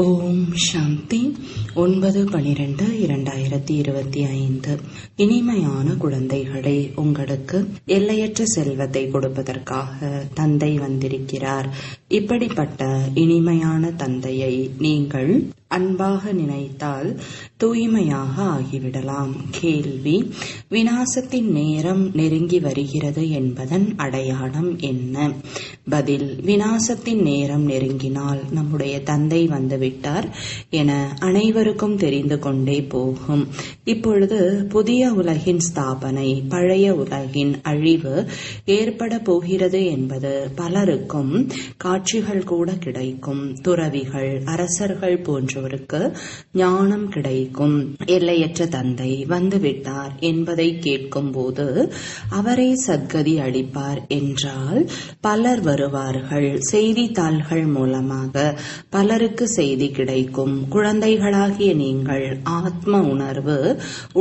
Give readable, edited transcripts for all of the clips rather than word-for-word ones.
ஓம் சாந்தி 9/12/2025. இனிமையான குழந்தைகளே, உங்களுக்கு எல்லையற்ற செல்வத்தை கொடுப்பதற்காக தந்தை வந்திருக்கிறார். இப்படிப்பட்ட இனிமையான தந்தையை நீங்கள் அன்பாக நினைத்தால் தூய்மையாக ஆகிவிடலாம். கேள்வி: விநாசத்தின் நேரம் நெருங்கி வருகிறது என்பதன் அடையாளம் என்ன? பதில்: விநாசத்தின் நேரம் நெருங்கினால் நம்முடைய தந்தை வந்துவிட்டார் என அனைவருக்கும் தெரிந்து கொண்டே போகும். இப்பொழுது புதிய உலகின் ஸ்தாபனை, பழைய உலகின் அழிவு ஏற்பட போகிறது என்பது பலருக்கும் காட்சிகள் கூட கிடைக்கும். துறவிகள், அரசர்கள் போன்றவருக்கு ஞானம் கிடைக்கும். எல்லையற்ற தந்தை வந்துவிட்டார் என்பதை கேட்கும் போது அவரே சத்கதி அளிப்பார் என்றால் பலர் வருவார்கள். செய்தித்தாள்கள் மூலமாக பலருக்கு செய்தி கிடைக்கும். குழந்தைகளாகிய நீங்கள் ஆத்ம உணர்வு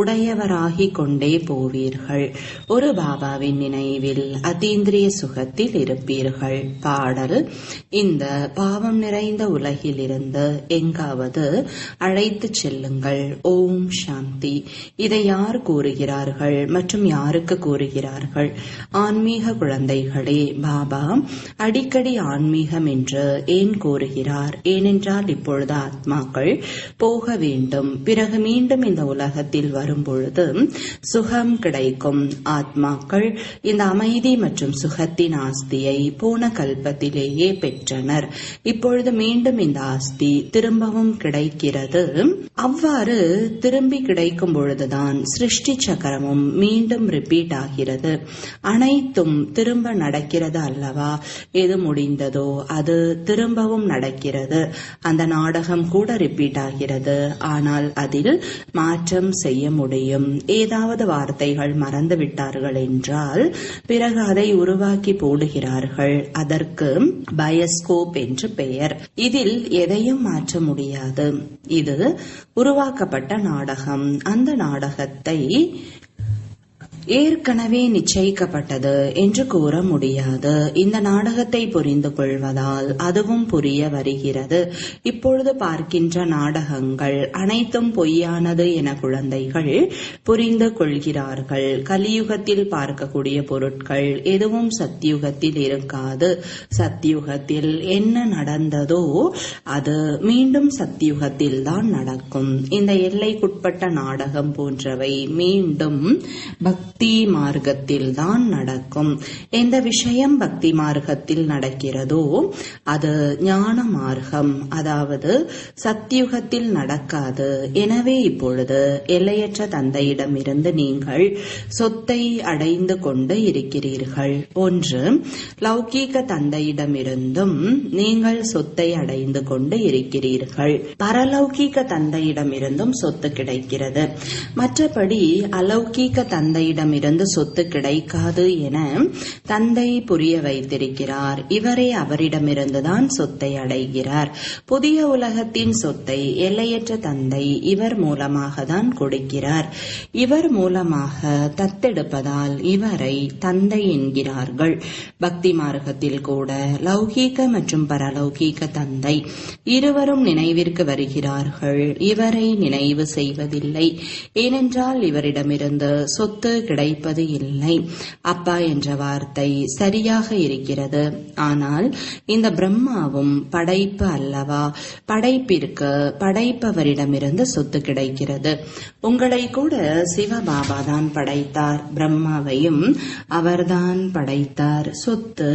உடையவராகிக் கொண்டே போவீர்கள். ஒரு பாபாவின் நினைவில் அதீந்திரிய சுகத்தில் இருப்பீர்கள். பாடல்: இந்த பாவம் நிறைந்த உலகிலிருந்து எங்காவது அழைத்து செல்லுங்கள். ஓம் சாந்தி. இதை யார் கூறுகிறார்கள் மற்றும் யாருக்கு கூறுகிறார்கள்? ஆன்மீக குழந்தைகளே, பாபா அடிக்கடி ஆன்மீகம் என்று ஏன் கூறுகிறார்? ஏனென்றால் இப்பொழுது ஆத்மாக்கள் போக வேண்டும். பிறகு மீண்டும் இந்த உலகத்தில் வரும் பொழுது சுகம் கிடைக்கும். ஆத்மாக்கள் இந்த அமைதி மற்றும் சுகத்தின் ஆஸ்தியை போன கல்பத்திலேயே பெற்றனர். இப்பொழுது மீண்டும் இந்த ஆஸ்தி திரும்பவும் கிடைக்கிறது. அவ்வாறு திரும்பி கிடைக்கும் பொழுதுதான் சிருஷ்டி சக்கரமும் மீண்டும் ரிப்பீட் ஆகிறது. அனைத்தும் திரும்ப நடக்கிறது அல்லவா? எது முடிந்ததோ அது திரும்பவும் நடக்கிறது. அந்த நாடகம் கூட ரிப்பீட் ஆகிறது. ஆனால் அதில் மாற்றம் செய்ய முடியும். ஏதாவது வார்த்தைகள் மறந்து விட்டார்கள் என்றால் பிறகு அதை உருவாக்கி போடுகிறார்கள். அதற்கு பயோஸ்கோப் என்று பெயர். இதில் எதையும் மாற்ற முடியாது. இது உருவாக்கப்பட்ட நாடகம். அந்த நாடகத்தை ஏற்கனவே நிச்சயிக்கப்பட்டது என்று கூற முடியாது. இந்த நாடகத்தை புரிந்து கொள்வதால் அதுவும் புரிய வருகிறது. இப்பொழுது பார்க்கின்ற நாடகங்கள் அனைத்தும் பொய்யானது என குழந்தைகள் புரிந்து கொள்கிறார்கள். கலியுகத்தில் பார்க்கக்கூடிய பொருட்கள் எதுவும் சத்தியுகத்தில் இருக்காது. சத்தியுகத்தில் என்ன நடந்ததோ அது மீண்டும் சத்தியுகத்தில் தான் நடக்கும். இந்த எல்லைக்குட்பட்ட நாடகம் போன்றவை மீண்டும் பக்தி மார்க்கத்தில் தான் நடக்கும். எந்த விஷயம் பக்தி மார்க்கத்தில் நடக்கிறதோ அது ஞான மார்க்கம், அதாவது சத்தியுகத்தில் நடக்காது. எனவே இப்பொழுது எல்லையற்ற தந்தையிடமிருந்து நீங்கள் சொத்தை அடைந்து கொண்டு இருக்கிறீர்கள். ஒன்று, லௌகீக தந்தையிடமிருந்தும் நீங்கள் சொத்தை அடைந்து கொண்டு இருக்கிறீர்கள். பரலௌகீக தந்தையிடமிருந்தும் சொத்து கிடைக்கிறது. மற்றபடி அலௌகீக தந்தையிடம் இருந்து சொத்து கிடைக்காது என தந்தை புரிய வைத்திருக்கிறார். இவரே அவரிடமிருந்துதான் சொத்தை அடைகிறார். புதிய உலகத்தின் சொத்தை எல்லையற்ற தந்தை இவர் மூலமாக தான் கொடுக்கிறார். இவர் மூலமாக தத்தெடுப்பதால் இவரை தந்தை என்கிறார்கள். பக்தி மார்க்கத்தில் கூட லௌகீக மற்றும் பரலௌகீக தந்தை இருவரும் நினைவிற்கு வருகிறார்கள். இவரை நினைவு செய்வதில்லை. ஏனென்றால் இவரிடமிருந்து சொத்து கிடைப்பது இல்லை. அப்பா என்ற வார்த்தை சரியாக இருக்கிறது. ஆனால் இந்த பிரம்மாவும் படைப்பு அல்லவா? படைப்பிற்கு படைப்பவரிடமிருந்து சொத்து கிடைக்கிறது. உங்களை கூட சிவபாபா தான் படைத்தார். பிரம்மாவையும் அவர்தான் படைத்தார். சொத்து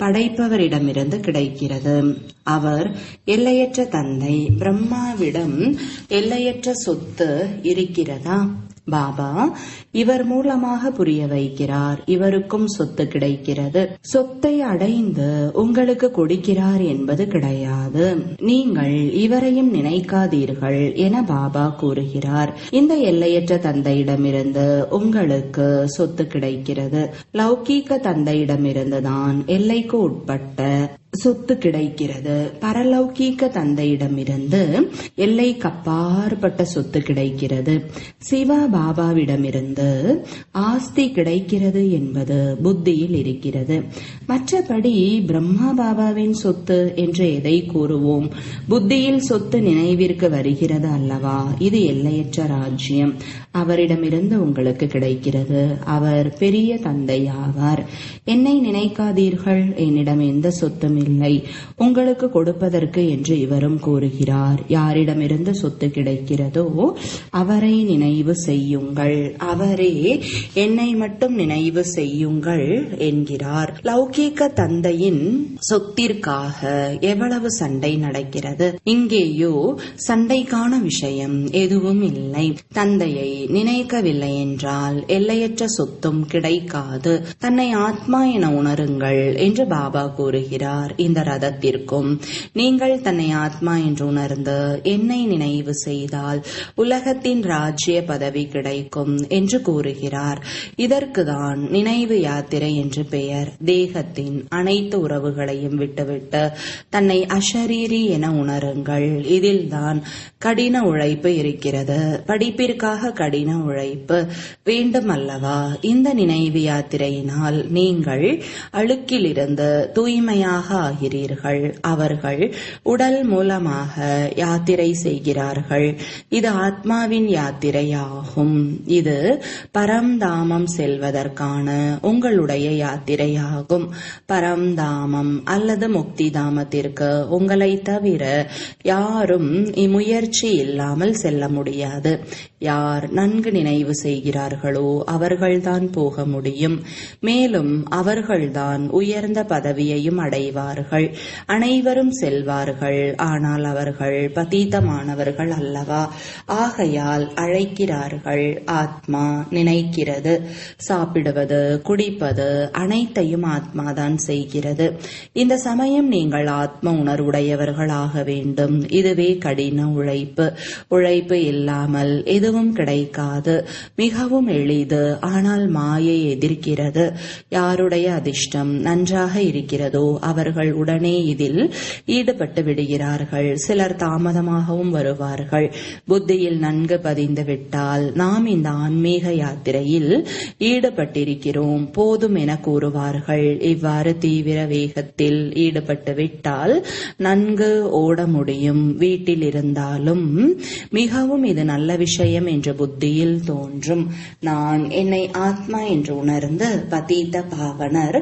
படைப்பவரிடமிருந்து கிடைக்கிறது. அவர் எல்லையற்ற தந்தை. பிரம்மாவிடம் எல்லையற்ற சொத்து இருக்கிறதா? பாபா இவர் மூலமாக புரிய வைக்கிறார். இவருக்கும் சொத்து கிடைக்கிறது. சொத்தை அடைந்து உங்களுக்கு கொடுக்கிறார் என்பது கிடையாது. நீங்கள் இவரையும் நினைக்காதீர்கள் என பாபா கூறுகிறார். இந்த எல்லையற்ற தந்தையிடமிருந்து உங்களுக்கு சொத்து கிடைக்கிறது. லௌகீக தந்தையிடமிருந்துதான் எல்லைக்கு உட்பட்ட சொத்து கிடைக்கிறது. பரலௌகீக தந்தையிடமிருந்து எல்லைக்கப்பாற்பட்ட சொத்து கிடைக்கிறது. சிவா பாபாவிடமிருந்து ஆஸ்தி கிடைக்கிறது என்பது புத்தியில் இருக்கிறது. மற்றபடி பிரம்மா பாபாவின் சொத்து என்று எதை கூறுவோம்? புத்தியில் சொத்து நினைவிற்கு வருகிறது அல்லவா? இது எல்லையற்ற ராஜ்யம் அவரிடமிருந்து உங்களுக்கு கிடைக்கிறது. அவர் பெரிய தந்தையாவார். என்னை நினைக்காதீர்கள், என்னிடம் எந்த சொத்தும் இல்லை உங்களுக்கு கொடுப்பதற்கு என்று இவரும் கூறுகிறார். யாரிடமிருந்து சொத்து கிடைக்கிறதோ அவரை நினைவு செய்யுங்கள், அவரே என்னை மட்டும் நினைவு செய்யுங்கள் என்கிறார். லௌகீக தந்தையின் சொத்திற்காக எவ்வளவு சண்டை நடக்கிறது. இங்கேயோ சண்டைக்கான விஷயம் எதுவும் இல்லை. தந்தையை நினைக்கவில்லை என்றால் எல்லையற்ற சொத்தும் கிடைக்காது. தன்னை ஆத்மா என உணருங்கள் என்று பாபா கூறுகிறார். இந்த ரதத்திற்கும் நீங்கள் தன்னை ஆத்மா என்று உணர்ந்து என்னை நினைவு செய்தால் உலகத்தின் ராஜ்ய பதவி கிடைக்கும் என்று கூறுகிறார். இதற்குதான் நினைவு யாத்திரை என்று பெயர். தேகத்தின் அனைத்து உறவுகளையும் விட்டுவிட்டு தன்னை அஷரீரி என உணருங்கள். இதில்தான் கடின உழைப்பு இருக்கிறது. படிப்பிற்காக கடின உழைப்பு வேண்டும் அல்லவா? இந்த நினைவு யாத்திரையினால் நீங்கள் அழுக்கிலிருந்து தூய்மையாக ஆகிறீர்கள். அவர்கள் உடல் மூலமாக யாத்திரை செய்கிறார்கள். இது ஆத்மாவின் யாத்திரையாகும். இது பரம்தாமம் செல்வதற்கான உங்களுடைய யாத்திரையாகும். பரம்தாமம் அல்லது முக்தி தாமத்திற்கு உங்களை தவிர யாரும் இம்முயற்சி இல்லாமல் செல்ல முடியாது. யார் நன்கு நினைவு செய்கிறார்களோ அவர்கள்தான் போக முடியும். மேலும் அவர்கள்தான் உயர்ந்த பதவியையும் அடைவார்கள். அனைவரும் செல்வார்கள், ஆனால் அவர்கள் பதீதமானவர்கள் அல்லவா? ஆகையால் அழைக்கிறார்கள். ஆத்மா நினைக்கிறது. சாப்பிடுவது, குடிப்பது அனைத்தையும் ஆத்மாதான் செய்கிறது. இந்த சமயம் நீங்கள் ஆத்ம உணர்வுடையவர்களாக வேண்டும். இதுவே கடின உழைப்பு. உழைப்பு இல்லாமல் எதுவும் கிடைக்காது. மிகவும் எளிது. ஆனால் மாயை எதிர்க்கிறது. யாருடைய அதிர்ஷ்டம் நன்றாக இருக்கிறதோ அவர்கள் உடனே இதில் ஈடுபட்டு விடுகிறார்கள். சிலர் தாமதமாகவும் வருவார்கள். புத்தியில் நன்கு பதிந்து விட்டால் நாம் இந்த ஆன்மீக யாத்திரையில் ஈடுபட்டிருக்கிறோம் போதும் என கூறுவார்கள். இவ்வாறு தீவிர வேகத்தில் ஈடுபட்டு விட்டால் நன்கு ஓட முடியும். வீட்டில் இருந்தாலும் மிகவும் இது நல்ல விஷயம் என்று புத்தியில் தோன்றும். நான் என்னை ஆத்மா என்று உணர்ந்து பதீத பாவனர்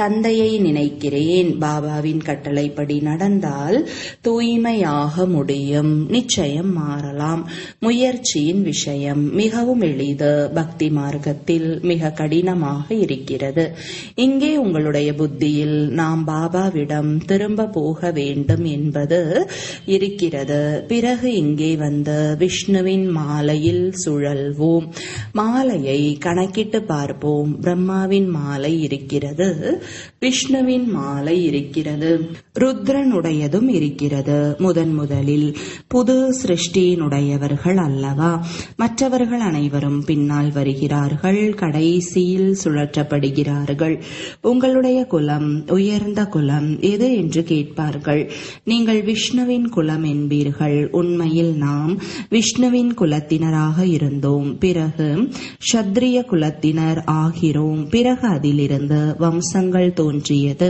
தந்தையை நினைக்கிறேன். பாபாவின் கட்டளைப்படி நடந்தால் தூய்மையாக முடியும். நிச்சயம் மாறலாம். முயற்சியின் விஷயம் மிகவும் எளிது. பக்தி மார்க்கத்தில் மிக கடினமாக இருக்கிறது. இங்கே உங்களுடைய புத்தியில் நாம் பாபாவிடம் திரும்ப போக வேண்டும் என்பது இருக்கிறது. பிறகு இங்கே வந்து விஷ்ணுவின் மாலையில் சுழல்வோம். மாலையை கணக்கிட்டு பார்ப்போம். பிரம்மாவின் மாலை இருக்கிறது, விஷ்ணுவின் மாலை இருக்கிறது, ருத்ரனுடையதும் இருக்கிறது. முதலில் புது சிருஷ்டியினுடையவர்கள் அல்லவா? மற்றவர்கள் அனைவரும் பின்னால் வருகிறார்கள். கடைசியில் சுழற்றப்படுகிறார்கள். உங்களுடைய குலம் உயர்ந்த குலம் எது என்று கேட்பார்கள். நீங்கள் விஷ்ணுவின் குலம் என்பீர்கள். உண்மையில் நாம் விஷ்ணுவின் குலத்தினராக இருந்தோம். பிறகு ஷத்ரிய குலத்தினர் ஆகிறோம். பிறகு அதிலிருந்து வம்சங்கள் தோன்றியது.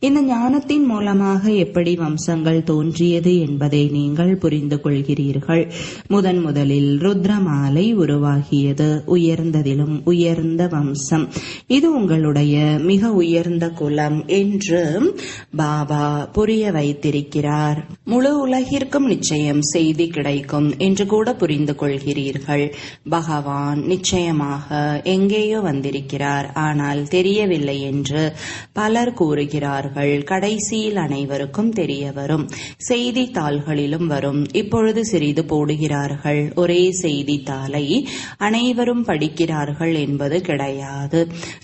இந்த ஞானத்தின் மூலமாக எப்படி வம்சங்கள் தோன்றியது என்பதை நீங்கள் புரிந்து கொள்கிறீர்கள். முதலில் ருத்ரமாலை உருவாகியது. உயர்ந்ததிலும் உயர்ந்த வம்சம். இது உங்களுடைய மிக உயர்ந்த குலம் என்று பாபா புரிய வைத்திருக்கிறார். முழு உலகிற்கும் நிச்சயம் செய்தி கிடைக்கும் என்று கூட புரிந்து கொள்கிறீர்கள். பகவான் நிச்சயமாக எங்கேயோ வந்திருக்கிறார், ஆனால் தெரியவில்லை என்று பலர் கூறுகிறார்கள். கடைசியில் அனைவருக்கும் தெரிய வரும். செய்தித்தாள்களிலும் வரும். இப்பொழுது சிறிது போடுகிறார்கள். ஒரே செய்தித்தாளை அனைவரும் படிக்கிறார்கள் என்பது கிடையாது.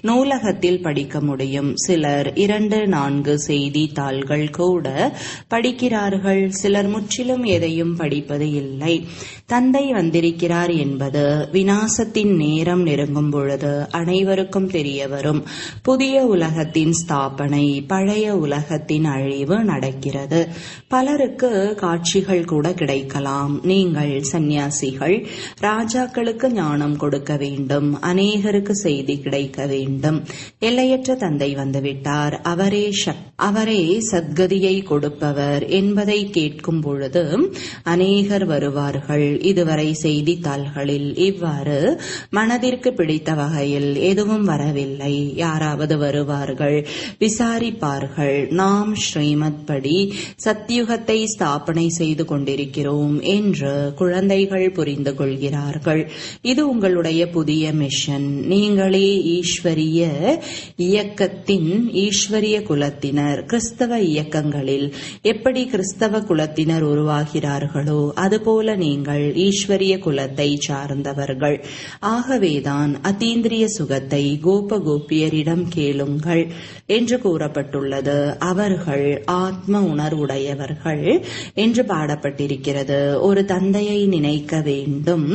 நூலகத்தில் படிக்க முடியும். சிலர் 2-4 செய்தித்தாள்கள் கூட படிக்கிறார்கள். சிலர் முற்றிலும் எதையும் படிப்பது இல்லை. தந்தை வந்திருக்கிறார் கிடைக்கிறார் என்பது விநாசத்தின் நேரம் நெருங்கும் பொழுது அனைவருக்கும் தெரிய வரும். புதிய உலகத்தின் ஸ்தாபனை, பழைய உலகத்தின் அழிவு நடக்கிறது. பலருக்கு காட்சிகள் கூட கிடைக்கலாம். நீங்கள் சந்நியாசிகள், ராஜாக்களுக்கு ஞானம் கொடுக்க வேண்டும், அநேகருக்கு செய்தி கிடைக்க வேண்டும். எல்லையற்ற தந்தை வந்துவிட்டார், அவரே சத்கதியை கொடுப்பவர் என்பதை கேட்கும் பொழுது அநேகர் வருவார்கள். இதுவரை செய்தித்தாள்களில் இவ்வாறு மனதிற்கு பிடித்த வகையில் எதுவும் வரவில்லை. யாராவது வருவார்கள், விசாரிப்பார்கள், நாம் ஸ்ரீமத் படி சத்யுகத்தை ஸ்தாபனை செய்து கொண்டிருக்கிறோம் என்று குழந்தைகள் புரிந்து கொள்கிறார்கள். இது உங்களுடைய புதிய மிஷன். நீங்களே ஈஸ்வரிய இயக்கத்தின் ஈஸ்வரிய குலத்தினர். கிறிஸ்தவ இயக்கங்களில் எப்படி கிறிஸ்தவ குலத்தினர் உருவாகிறார்களோ அதுபோல நீங்கள் ஈஸ்வரிய குலத்தை சார்ந்தவர்கள். ஆகவேதான் அதீந்திரிய சுகத்தை கோப கோபியரிடம் கேளுங்கள் என்று கூறப்பட்டுள்ளது. அவர்கள் ஆத்ம உணர்வுடையவர்கள் என்று பாடப்பட்டிருக்கிறது. ஒரு தந்தையை நினைக்க வேண்டும்,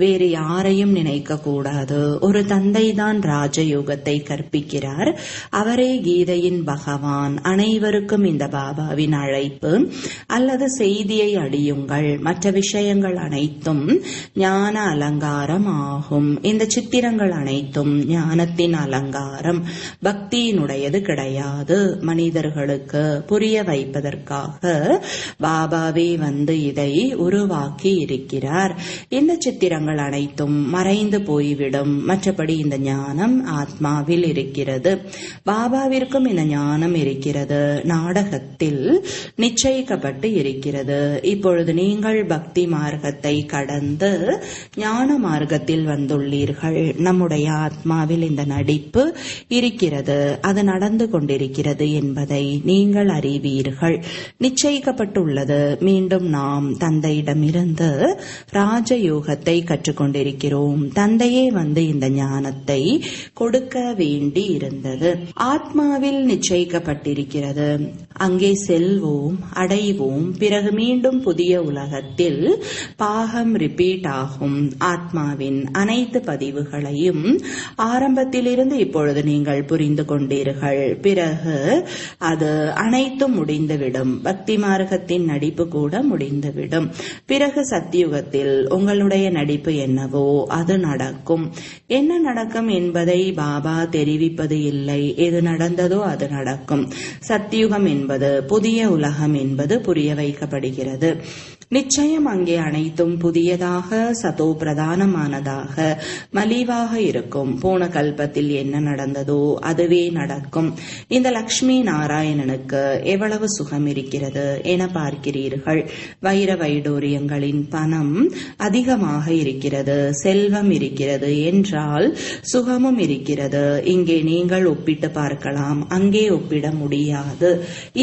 வேறு யாரையும் நினைக்க கூடாது. ஒரு தந்தை தான் ராஜயோகத்தை கற்பிக்கிறார். அவரே கீதையின் பகவான். அனைவருக்கும் இந்த பாபாவின் அழைப்பு அல்லது செய்தியை அடியுங்கள். மற்ற விஷயங்கள் அனைத்தும் ஞான அலங்காரம் ஆகும். இந்த சித்திரங்கள் அனைத்தும் ஞானத்தின் அலங்காரம், பக்தியினுடையது கிடையாது. மனிதர்களுக்கு புரிய வைப்பதற்காக பாபாவே வந்து இதை உருவாக்கி இருக்கிறார். இந்த சித்திரங்கள் அனைத்தும் மறைந்து போய்விடும். மற்றபடி இந்த ஞானம் ஆத்மாவில் இருக்கிறது. பாபாவிற்கும் இந்த ஞானம் இருக்கிறது. நாடகத்தில் நிச்சயிக்கப்பட்டு இருக்கிறது. இப்பொழுது நீங்கள் பக்தி மார்க்கத்தை கடந்து ஞான மார்க்கத்தில் வந்துள்ளீர்கள். நம்முடைய ஆத்மாவில் இந்த நடிப்பு இருக்கிறது, அது நடந்து கொண்டிருக்கிறது என்பதை நீங்கள் அறிவீர்கள். நிச்சயிக்கப்பட்டுள்ளது. மீண்டும் நாம் தந்தையிடமிருந்து ராஜயோகத்தை கற்றுக்கொண்டிருக்கிறோம். தந்தையே வந்து இந்த ஞானத்தை கொடுக்க வேண்டி இருந்தது. ஆத்மாவில் நிச்சயிக்கப்பட்டிருக்கிறது. அங்கே செல்வோம், அடைவோம். பிறகு மீண்டும் புதிய உலகத்தில் பாகம் ரிப்பீட் ஆகும். ஆத்மாவின் அனைத்து பதிவுகளையும் ஆரம்பத்திலிருந்து இப்பொழுது நீங்கள் புரிந்து கொண்டீர்கள். பிறகு அது அனைத்தும் முடிந்துவிடும். பக்தி மார்க்கத்தின் நடிப்பு கூட முடிந்துவிடும். பிறகு சத்தியுகத்தில் உங்களுடைய நடிப்பு என்னவோ அது நடக்கும். என்ன நடக்கும் என்பதை பாபா தெரிவிப்பது இல்லை. எது நடந்ததோ அது நடக்கும். சத்தியுகம் என்பது, புதிய உலகம் என்பது புரிய வைக்கப்படுகிறது. நிச்சயம் அங்கே அனைத்தும் புதியதாக, சதோ பிரதானமானதாக, மலிவாக இருக்கும். போன கல்பத்தில் என்ன நடந்ததோ அதுவே நடக்கும். இந்த லக்ஷ்மி நாராயணனுக்கு எவ்வளவு சுகம் இருக்கிறது என பார்க்கிறீர்கள். வைர வைடூரியங்களின் பணம் அதிகமாக இருக்கிறது, செல்வம் இருக்கிறது என்றால் சுகமும் இருக்கிறது. இங்கே நீங்கள் ஒப்பிட்டு பார்க்கலாம், அங்கே ஒப்பிட முடியாது.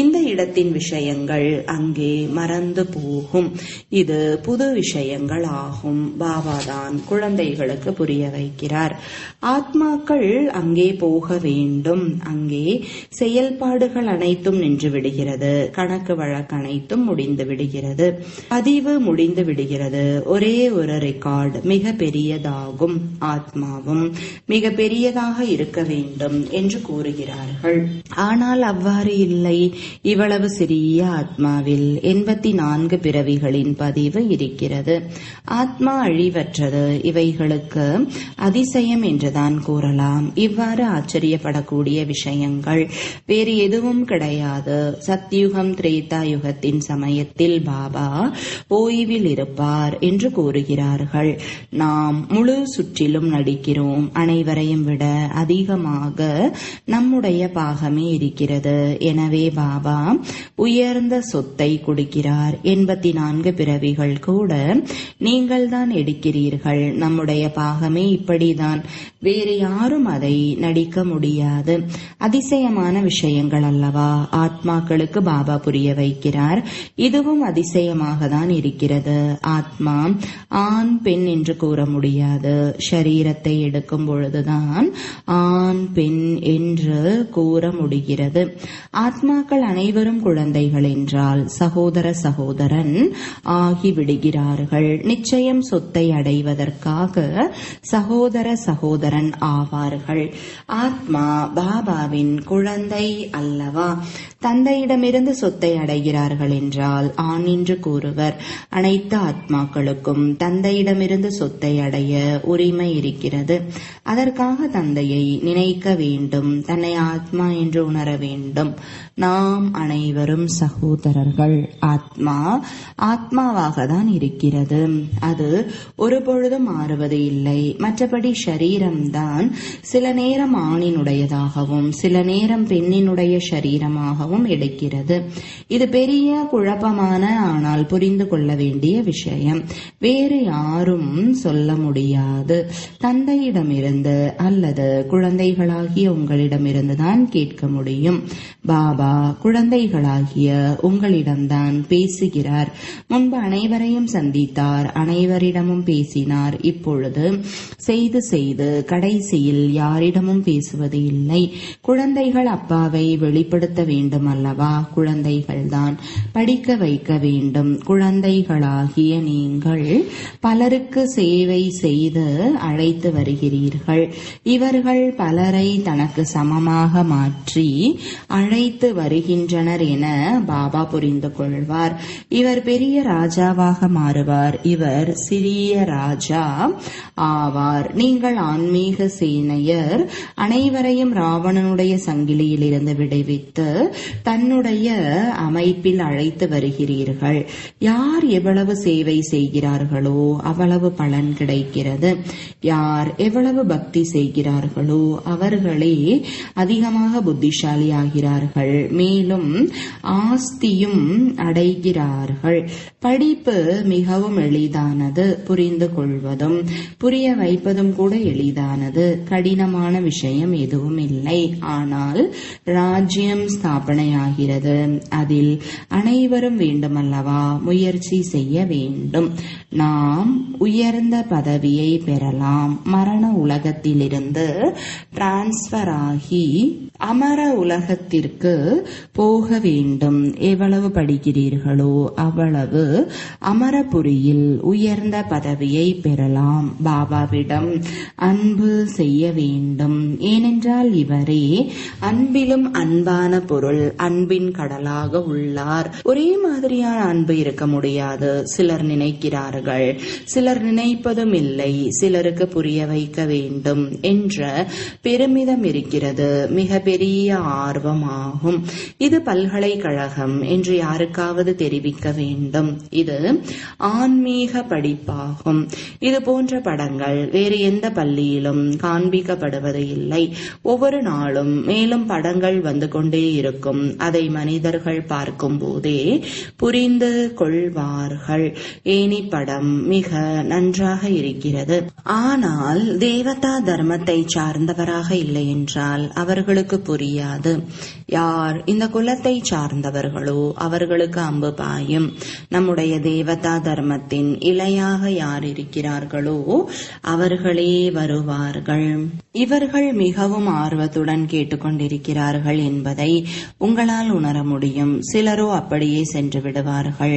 இந்த இடத்தின் விஷயங்கள் அங்கே மறந்து போகும். இது புது விஷயங்கள் ஆகும். பாபாதான் குழந்தைகளுக்கு புரிய வைக்கிறார். ஆத்மாக்கள் அங்கே போக வேண்டும். அங்கே செயல்பாடுகள் அனைத்தும் நின்று விடுகிறது. கணக்கு வழக்கு அனைத்தும் முடிந்து விடுகிறது. பதிவு முடிந்து விடுகிறது. ஒரே ஒரு ரெக்கார்டு மிக பெரியதாகும். ஆத்மாவும் மிக பெரியதாக இருக்க வேண்டும் என்று கூறுகிறார்கள். ஆனால் அவ்வாறு இல்லை. இவ்வளவு சிறிய ஆத்மாவில் 84 பிறவிகளின் பதிவு இருக்கிறது. ஆத்மா அழிவற்றது. இவைகளுக்கு அதிசயம் என்றுதான் கூறலாம். இவ்வாறு ஆச்சரியப்படக்கூடிய விஷயங்கள் வேறு எதுவும் கிடையாது. சத்யுகம் திரேதா யுகத்தின் சமயத்தில் பாபா ஓய்வில் இருப்பார் என்று கூறுகிறார்கள். நாம் முழு சுற்றிலும் நடிக்கிறோம். அனைவரையும் விட அதிகமாக நம்முடைய பாகமே இருக்கிறது. எனவே பாபா உயர்ந்த சொத்தை கொடுக்கிறார். 84 பிறவிகள் கூட நீங்கள் தான் எடுக்கிறீர்கள். நம்முடைய பாகமே இப்படிதான். வேறு யாரும் அதை நடிக்க முடியாது. அதிசயமான விஷயங்கள் அல்லவா ஆத்மாக்களுக்கு பாபா புரிய வைக்கிறார். இதுவும் அதிசயமாக தான் இருக்கிறது. ஆத்மா ஆண் பெண் என்று கூற முடியாது. ஷரீரத்தை எடுக்கும் பொழுதுதான் ஆண் பெண் என்று கூற முடிகிறது. ஆத்மாக்கள் அனைவரும் குழந்தைகள் என்றால் சகோதர சகோதரன் ஆகிவிடுகிறார்கள். நிச்சயம் அனைவரையும் சொத்தை அடைவதற்காக சகோதர சகோதரன் ஆவார்கள். ஆத்மா பாபாவின் குழந்தை அல்லவா? தந்தையிடமிருந்து சொத்தை அடைகிறார்கள் என்றால் ஆண் என்று கூறுவர். அனைத்து ஆத்மாக்களுக்கும் தந்தையிடமிருந்து சொத்தை அடைய உரிமை இருக்கிறது. அதற்காக தந்தையை நினைக்க வேண்டும், தன்னை ஆத்மா என்று உணர வேண்டும். நாம் அனைவரும் சகோதரர்கள். ஆத்மா ஆத்மாவாக தான் இருக்கிறது. அது ஒருபொழுதும் மாறுவது இல்லை. மற்றபடி ஷரீரம்தான் சில நேரம் ஆணினுடையதாகவும் சில நேரம் பெண்ணினுடைய ஷரீரமாகவும் எடுக்கிறது. இது பெரிய குழப்பமான ஆனால் புரிந்து கொள்ள வேண்டிய விஷயம். வேறு யாரும் சொல்ல முடியாது. தந்தையிடமிருந்து அல்லது குழந்தைகளாகிய உங்களிடமிருந்து தான் கேட்க முடியும். பாபா குழந்தைகளாகிய உங்களிடம்தான் பேசுகிறார். முன்பு அனைவரையும் சந்தித்தார், அனைவரிடமும் பேசினார். இப்பொழுது செய்து செய்து கடைசியில் யாரிடமும் பேசுவது இல்லை. குழந்தைகள் அப்பாவை வெளிப்படுத்த வேண்டும் அல்லவா? குழந்தைகள்தான் படிக்க வைக்க வேண்டும். குழந்தைகளாகிய நீங்கள் பலருக்கு சேவை செய்து அழைத்து வருகிறீர்கள். இவர்கள் பலரை தனக்கு சமமாக மாற்றி அழைத்து வருகின்றனர் என பாபா புரிந்து கொள்வார். இவர் பெரிய ராஜாவாக மாறுவார், இவர் சிறிய ராஜா ஆவார். நீங்கள் ஆன்மீக சேனையர் அனைவரையும் ராவணனுடைய சங்கிலியில் இருந்து விடுவித்து தன்னுடைய அமைப்பில் அழைத்து வருகிறீர்கள். யார் எவ்வளவு சேவை செய்கிறார்களோ அவ்வளவு பலன் கிடைக்கிறது. யார் எவ்வளவு பக்தி செய்கிறார்களோ அவர்களே அதிகமாக புத்திசாலி ஆகிறார்கள், மேலும் ஆஸ்தியும் அடைகிறார்கள். படிப்பு மிகவும் எளிதானது, புரிந்து கொள்வதும் புரிய வைப்பதும் கூட எளிதானது. கடினமான விஷயம் எதுவும் இல்லை. ஆனால் ராஜ்யம் ஸ்தாபனையாகிறது. அதில் அனைவரும் வேண்டுமல்லவா? முயற்சி செய்ய வேண்டும். நாம் உயர்ந்த பதவியை பெறலாம். மரண உலகத்திலிருந்து டிரான்ஸ்பர் ஆகி அமர உலகத்திற்கு போக வேண்டும். எவ்வளவு படிக்கிறீர்களோ அவ்வளவு அமரபுரியில் உயர்ந்த பதவியை பெறலாம். பாபாவிடம் அன்பு செய்ய வேண்டும். ஏனென்றால் இவரே அன்பிலும் அன்பான பொருள், அன்பின் கடலாக உள்ளார். ஒரே மாதிரியான அன்பு இருக்க முடியாது. சிலர் நினைக்கிறார்கள், சிலர் நினைப்பதும் இல்லை. சிலருக்கு புரிய வைக்க வேண்டும் என்ற பெருமிதம் இருக்கிறது. மிக பெரிய ஆர்வமாகும். இது பல்கலைக்கழகம் என்று யாருக்காவது தெரிவிக்க வேண்டும். இது ஆன்மீக படிப்பாகும். இது போன்ற படங்கள் வேறு எந்த பள்ளியிலும் காண்பிக்கப்படுவது இல்லை. ஒவ்வொரு நாளும் மேலும் படங்கள் வந்து கொண்டே இருக்கும். அதை மனிதர்கள் பார்க்கும் போதே புரிந்து கொள்வார்கள். ஏனி படம் மிக நன்றாக இருக்கிறது. ஆனால் தேவதா தர்மத்தை சார்ந்தவராக இல்லை என்றால் அவர்களுக்கு புரியாது. யார் இந்த குலத்தை சார்ந்தவர்களோ அவர்களுக்கு அம்பு பாயும். நம்முடைய தேவதா தர்மத்தின் இலையாக யார் இருக்கிறார்களோ அவர்களே வருவார்கள். இவர்கள் மிகவும் ஆர்வத்துடன் கேட்டுக்கொண்டிருக்கிறார்கள் என்பதை உங்களால் உணர முடியும். சிலரோ அப்படியே சென்று விடுவார்கள்.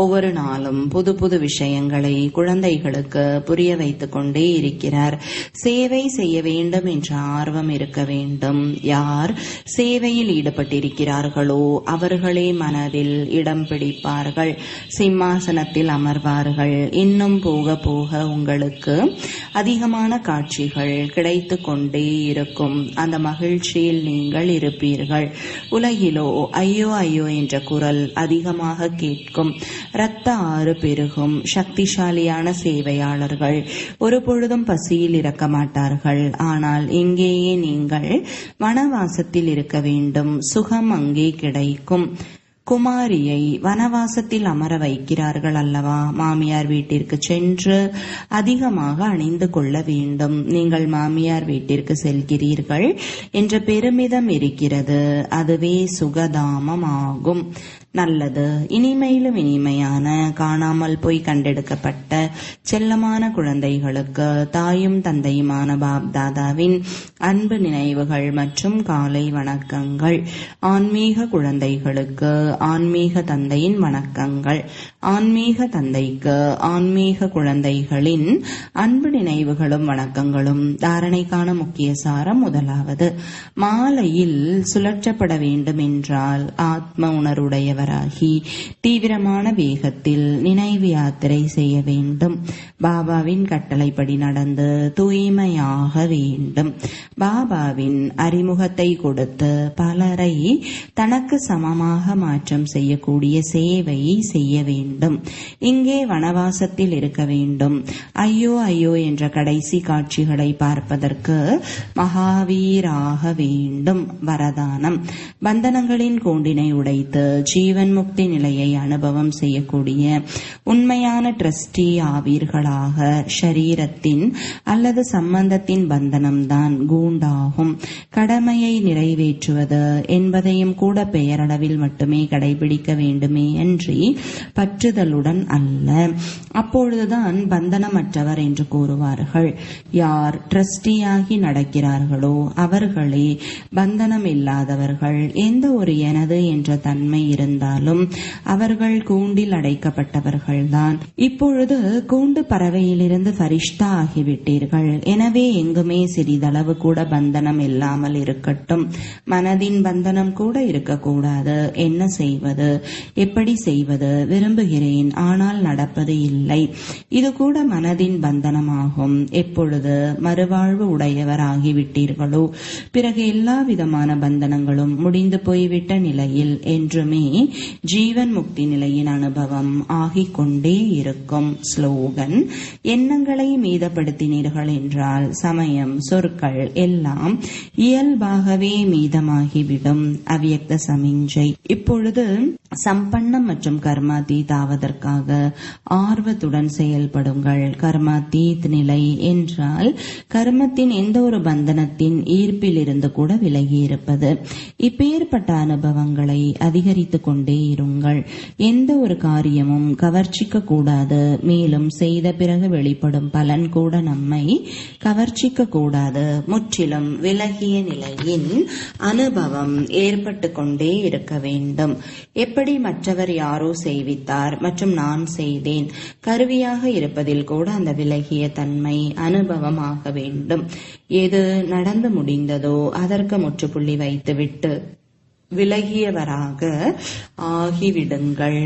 ஒவ்வொரு நாளும் புது புது விஷயங்களை குழந்தைகளுக்கு புரிய வைத்துக் கொண்டே இருக்கிறார். சேவை செய்ய வேண்டும் என்ற ஆர்வம் இருக்க வேண்டும். யார் சேவையில் ஈடுபட்டிருக்கிறார்களோ அவர்களே மனதில் இடம் பிடிப்பார்கள், சிம்மாசனத்தில் அமர்வார்கள். இன்னும் போக போக உங்களுக்கு அதிகமான காட்சிகள் கிடைத்து கொண்டே இருக்கும். அந்த மகிழ்ச்சியில் நீங்கள் இருப்பீர்கள். உலகிலோ ஐயோ ஐயோ என்ற குரல் அதிகமாக கேட்கும். இரத்த ஆறு பெருகும். சக்திசாலியான சேவையாளர்கள் ஒரு பொழுதும் பசியில் இருக்க மாட்டார்கள். ஆனால் இங்கேயே நீங்கள் வனவாசத்தில் இருக்க வேண்டும். சுகம் அங்கே கிடைக்கும். குமாரியை வனவாசத்தில் அமர வைக்கிறார்கள் அல்லவா? மாமியார் வீட்டிற்கு சென்று அதிகமாக அணிந்து கொள்ள வேண்டும். நீங்கள் மாமியார் வீட்டிற்கு செல்கிறீர்கள் என்ற பெருமிதம் இருக்கிறது. அதுவே சுகதாமமாகும். நல்லது. இனிமையிலும் இனிமையான காணாமல் போய் கண்டெடுக்கப்பட்ட செல்லமான குழந்தைகளுக்கு தாயும் தந்தையுமான பாப் தாதாவின் அன்பு நினைவுகள் மற்றும் காலை வணக்கங்கள். ஆன்மீக குழந்தைகளுக்கு ஆன்மீக தந்தையின் வணக்கங்கள். ஆன்மீக தந்தைக்கு ஆன்மீக குழந்தைகளின் அன்பு நினைவுகளும் வணக்கங்களும். தாரணைக்கான முக்கிய சாரம். முதலாவது, மாலையில் சுழற்றப்பட வேண்டும் என்றால் ஆத்ம உணர்வுடையவராகி தீவிரமான வேகத்தில் நினைவு யாத்திரை செய்ய வேண்டும். பாபாவின் கட்டளைப்படி நடந்து தூய்மையாக வேண்டும். பாபாவின் அறிமுகத்தை கொடுத்து பலரை தனக்கு சமமாக மாற்றம் செய்யக்கூடிய சேவை செய்ய வேண்டும். இங்கே வனவாசத்தில் இருக்க வேண்டும். ஐயோ ஐயோ என்ற கடைசி காட்சிகளை பார்ப்பதற்கு மகாவீராக வேண்டும். வரதானம்: பந்தனங்களின் கூண்டினை உடைத்து ஜீவன் முக்தி நிலையை அனுபவம் செய்யக்கூடிய உண்மையான ட்ரஸ்டி ஆவீர்களாக. ஷரீரத்தின் அல்லது சம்பந்தத்தின் பந்தனம்தான் கூண்டாகும். கடமையை நிறைவேற்றுவது என்பதையும் கூட பெயரளவில் மட்டுமே கடைபிடிக்க வேண்டுமே அன்றி பற்றுதலுடன் அல்ல. அப்பொழுதுதான் பந்தனமற்றவர் என்று கூறுவார்கள். யார் ட்ரஸ்டியாகி நடக்கிறார்களோ அவர்களே பந்தனம் இல்லாதவர்கள். எந்த ஒரு எனது என்ற தன்மை இருந்தாலும் அவர்கள் கூண்டில் அடைக்கப்பட்டவர்கள்தான். இப்பொழுது கூண்டு பறவையிலிருந்து ஃபரிஷ்தா ஆகிவிட்டீர்கள். எனவே எங்குமே சிறிதளவு கூட பந்தனம் இல்லாமல் இருக்கட்டும். மனதின் பந்தனம் கூட இருக்கக்கூடாது. என்ன செய்வது, எப்படி செய்வது, விரும்புகிறேன் ஆனால் நடப்பது இல்லை. இது கூட மனதின் பந்தனமாகும். எப்பொழுது மறுவாழ்வு உடையவர் ஆகிவிட்டீர்களோ பிறகு எல்லா விதமான பந்தனங்களும் முடிந்து போய்விட்ட நிலையில் என்றுமே ஜீவன் முக்தி நிலையின் அனுபவம் ஆகிக் கொண்டே இருக்கும். ஸ்லோகன்: எண்ணங்களை மீதப்படுத்தினீர்கள் என்றால் சமயம், சொற்கள் எல்லாம் இயல்பாகவே மீதமாகிவிடும். அவ்யக்த சமிஞ்சை: இப்பொழுது சம்பன்னம் மற்றும் கர்மாதீத் ஆவதற்காக ஆர்வத்துடன் செயல்படுங்கள். கர்மாதீத் நிலை என்றால் கர்மத்தின் எந்த ஒரு பந்தனத்தின் ஈர்ப்பில் இருந்து கூட விலகி இருப்பது. இப்பேற்பட்ட அனுபவங்களை அதிகரித்துக் கொண்டே இருங்கள். எந்த ஒரு காரியமும் கவர்ச்சிக்க கூடாது. மேலும் செய்த பிறகு வெளிப்படும் பலன் கூட நம்மை கவர்ச்சிக்க கூடாது. முற்றிலும் விலகிய நிலையின் அனுபவம் ஏற்பட்டு கொண்டே இருக்க வேண்டும். எப்படி மற்றவர் யாரோ செய்வித்தார் மற்றும் நான் செய்தேன். கருவியாக இருப்பதில் கூட அந்த விலகிய தன்மை அனுபவமாக வேண்டும். எது நடந்து முடிந்ததோ அதற்கு முற்றுப்புள்ளி வைத்துவிட்டு விலகியவராக ஆகிவிடுங்கள்.